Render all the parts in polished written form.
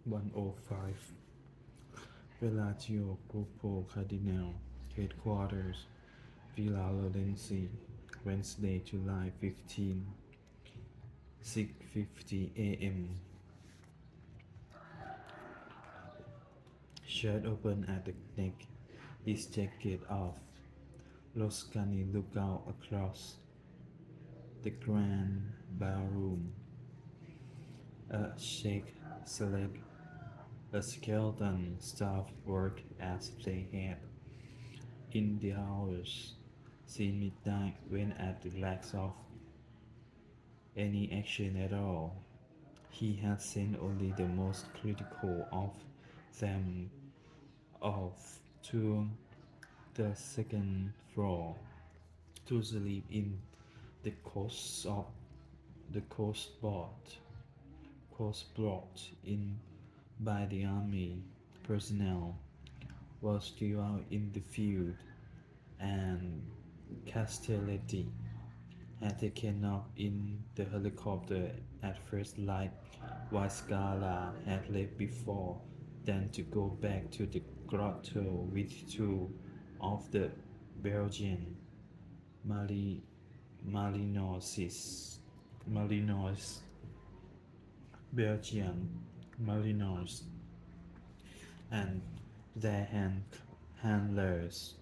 1:05 Bellagio Gruppo Cardinale Headquarters Villa Lorenzi Wednesday, July 15, 6:50 a.m. Shirt open at the neck, his jacket off. Loscani looked out across the grand ballroom. A shake select a skeleton staff worked as they had in the hours since midnight when at the lack of any action at all. He had sent only the most critical of them off to the second floor to sleep in the coast of the coast brought in by the army personnel was still out in the field, and Castelletti had taken up in the helicopter at first light, while Scala had left before then to go back to the grotto with two of the Belgian Mali- Malinois, Malinois, Belgian Malinois, and their handlers,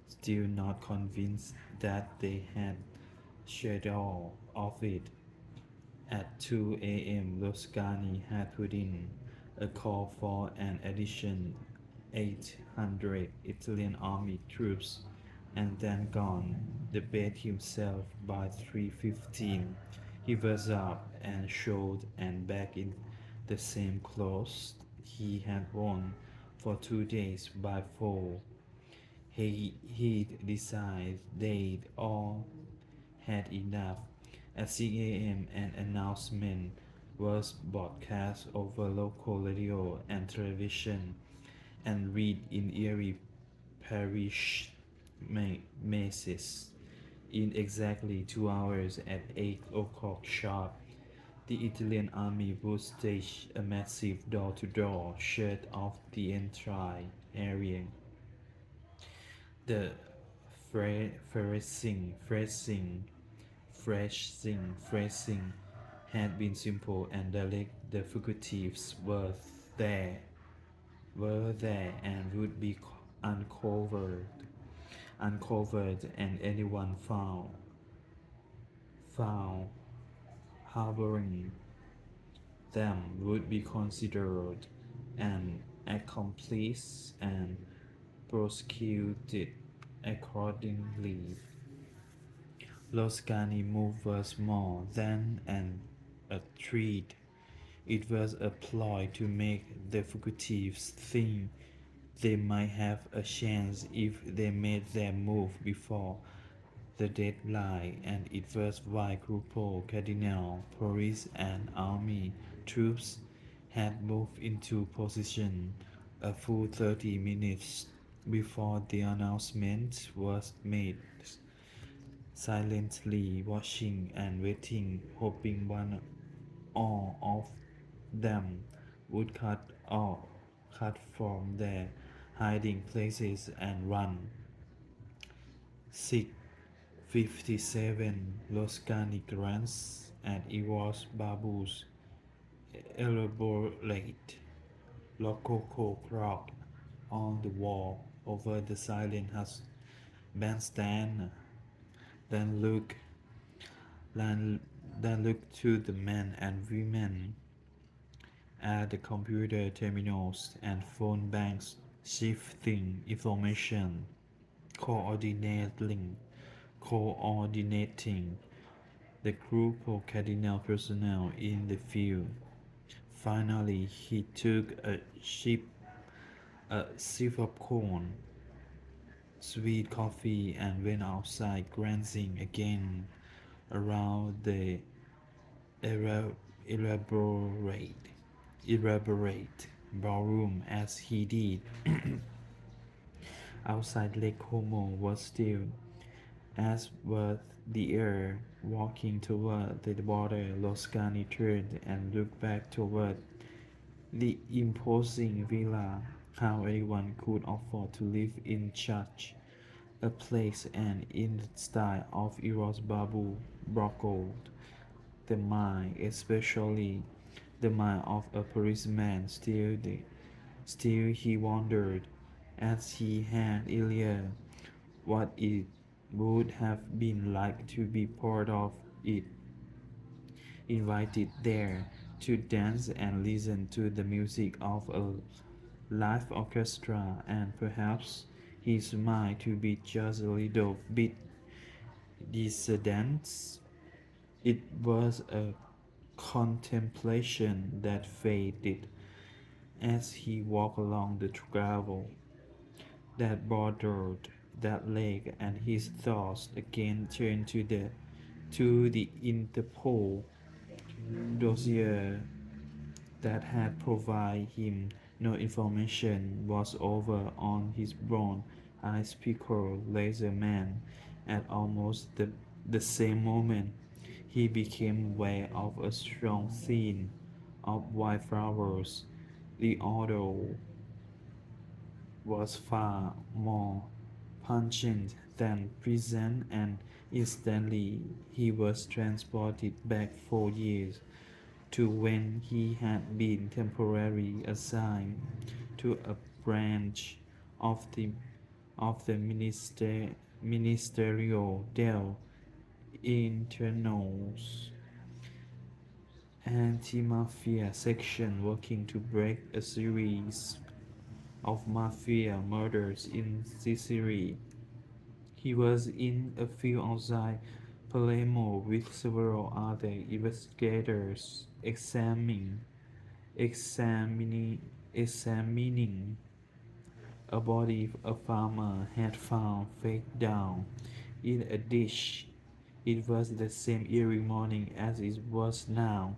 still not convinced that they had shared all of it. At 2 a.m., Loscani had put in a call for an additional 800 Italian army troops and then gone to bed himself by 3:15. He was up and showed and back in the same clothes he had worn for 2 days by 4. He'd decided they'd all had enough. At 6 a.m., an announcement was broadcast over local radio and television and read in eerie parish masses. In exactly 2 hours at 8 o'clock sharp, the Italian army would stage a massive door-to-door search of the entire area. The phrasing had been simple and direct. The fugitives there, were there and would be uncovered, and anyone found harboring them would be considered an accomplice and prosecuted accordingly. Loscani move was more than a threat. It was a ploy to make the fugitives think they might have a chance if they made their move before the deadline, and it was why Gruppo Cardinal, police and army troops had moved into position a full 30 minutes before the announcement was made, silently watching and waiting, hoping one or of them would cut from their hiding places and run. 6:57 Loscani glanced at Iwas Babu's elaborate rococo clock on the wall over the silent bandstand, then looked then, then looked to the men and women at the computer terminals and phone banks, shifting information, coordinating coordinating the group of cardinal personnel in the field. Finally, he took a sip of corn, sweet coffee, and went outside, glancing again around the ela- elaborate, elaborate ballroom as he did. Outside Lake Como was still, as was the air. Walking toward the water, Loscani turned and looked back toward The imposing villa, how anyone could afford to live in such a place, and in the style of Eros Babu Brockled. The mind, especially the mind of a policeman, still he wondered, as he had earlier, what it would have been like to be part of it, invited there to dance and listen to the music of a live orchestra, and perhaps his mind to be just a little bit dissident. It was a contemplation that faded as he walked along the gravel that bordered that lake, and his thoughts again turned to the Interpol dossier that had provided him no information was over on his brown eyed speaker laser man. At almost the same moment, he became aware of a strong scene of wildflowers. The odor was far more pungent than present, and instantly he was transported back 4 years to when he had been temporarily assigned to a branch of the ministerial del Internals anti-mafia section, working to break a series of mafia murders in Sicily. He was in a field outside Palermo with several other investigators examining examining a body a farmer had found face down in a ditch. It was the same eerie morning as it was now.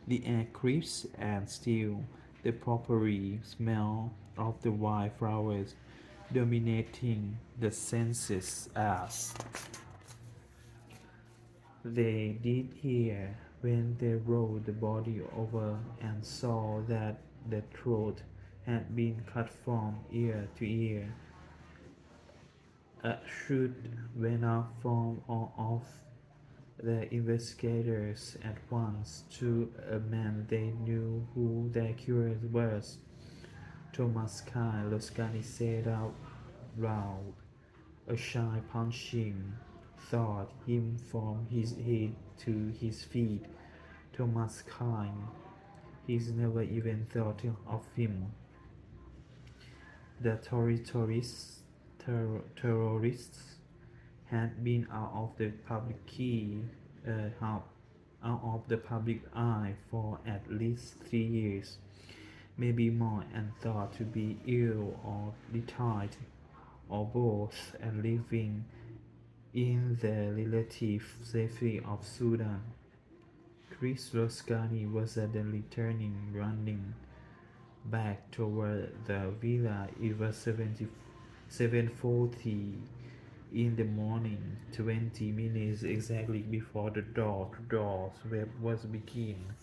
The air crisp and still, the potpourri smell of the wild flowers dominating the senses as they did here when they rolled the body over and saw that the throat had been cut from ear to ear. A shoot went up from all of the investigators at once to a man they knew who their killer was. Thomas Kai, Loscani said out loud. A shy punching thought him from his head to his feet. Thomas Kine. He's never even thought of him. The terrorists had been out, out of the public eye for at least 3 years, maybe more, and thought to be ill or retired or both, and living in the relative safety of Sudan. Chris Roscani was suddenly turning, running back toward the villa. It was 7:40 in the morning, 20 minutes exactly before the door-to-door sweep was begin.